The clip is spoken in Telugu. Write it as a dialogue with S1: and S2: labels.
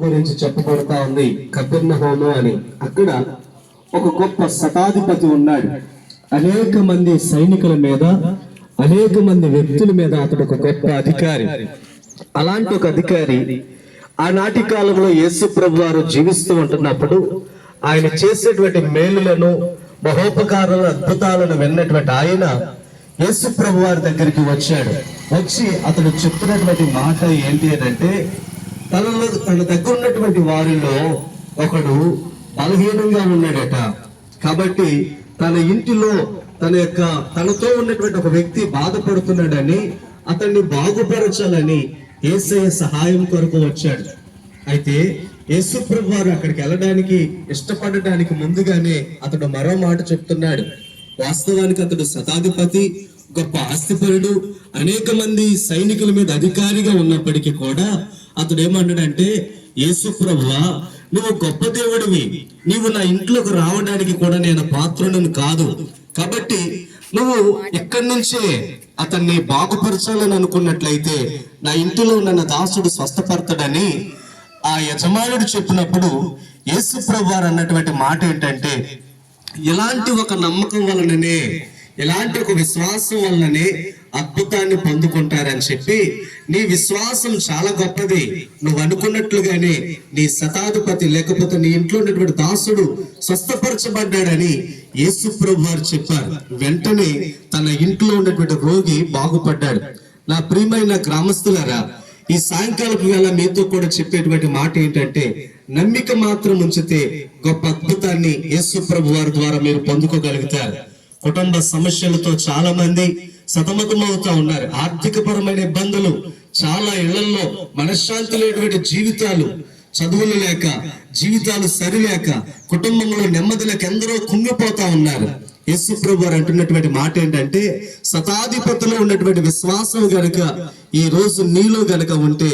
S1: గురించి చెప్పబడతా ఉంది కపెర్నహూము అని. అక్కడ ఒక గొప్ప శతాధిపతి ఉన్నాడు. అనేక మంది సైనికుల మీద, అనేక మంది వ్యక్తుల మీద అతడు ఒక గొప్ప అధికారి. అలాంటి ఒక అధికారి ఆనాటి కాలంలో యేసు ప్రభు వారు జీవిస్తూ ఉంటున్నప్పుడు ఆయన చేసేటువంటి మేలులను, మహోపకారాలను, అద్భుతాలను విన్నటువంటి ఆయన యేసు ప్రభు వారి దగ్గరికి వచ్చి అతడు చెప్తున్నటువంటి మాట ఏంటి అంటే, తన దగ్గర ఉన్నటువంటి వారిలో ఒకడు బలహీనంగా ఉన్నాడట. కాబట్టి తన ఇంటిలో తనతో ఉన్నటువంటి ఒక వ్యక్తి బాధపడుతున్నాడని, అతన్ని బాగుపరచాలని యేసయ్య సహాయం కొరకు వచ్చాడు. అయితే యేసు ప్రభు వారు అక్కడికి వెళ్ళడానికి ఇష్టపడడానికి ముందుగానే అతడు మరో మాట చెప్తున్నాడు. వాస్తవానికి అతడు శతాధిపతి, గొప్ప ఆస్తిపరుడు, అనేక మంది సైనికుల మీద అధికారిగా ఉన్నప్పటికీ కూడా అతడు ఏమన్నాడంటే, యేసు ప్రభువా, నువ్వు గొప్ప దేవుడివి, నీవు నా ఇంట్లోకి రావడానికి కూడా నేను పాత్రులను కాదు. కాబట్టి నువ్వు ఇక్కడి నుంచే అతన్ని బాగుపరచాలని అనుకున్నట్లయితే నా ఇంటిలో నన్న దాసుడు స్వస్థపడతాడని ఆ యజమానుడు చెప్పినప్పుడు యేసు ప్రభు వారు అన్నటువంటి మాట ఏంటంటే, ఇలాంటి ఒక నమ్మకం వలననే, ఇలాంటి ఒక విశ్వాసం వలననే అద్భుతాన్ని పొందుకుంటారని చెప్పి, నీ విశ్వాసం చాలా గొప్పది, నువ్వు అనుకున్నట్లుగానే నీ శతాధిపతి లేకపోతే నీ ఇంట్లో ఉన్నటువంటి దాసుడు స్వస్థపరచబడ్డాడని యేసు ప్రభు వారు చెప్పారు. వెంటనే తన ఇంట్లో ఉన్నటువంటి రోగి బాగుపడ్డాడు. నా ప్రియమైన గ్రామస్తులారా, ఈ సాయంకాలపు వేళ మీతో కూడా చెప్పేటువంటి మాట ఏంటంటే, నమ్మిక మాత్రం ఉంచితే గొప్ప అద్భుతాన్ని యేసు ప్రభు వారి ద్వారా మీరు పొందుకోగలుగుతారు. కుటుంబ సమస్యలతో చాలా మంది సతమతమవుతా ఉన్నారు. ఆర్థిక పరమైన ఇబ్బందులు, చాలా ఇళ్లలో మనశ్శాంతి లేనటువంటి జీవితాలు, చదువులు లేక, జీవితాలు సరిలేక, కుటుంబంలో నెమ్మది లేక ఎందరో కుంగిపోతా ఉన్నారు. యేసు ప్రభు వారు అంటున్నటువంటి మాట ఏంటంటే, శతాధిపతిలో ఉన్నటువంటి విశ్వాసం గనుక ఈ రోజు నీలో గనుక ఉంటే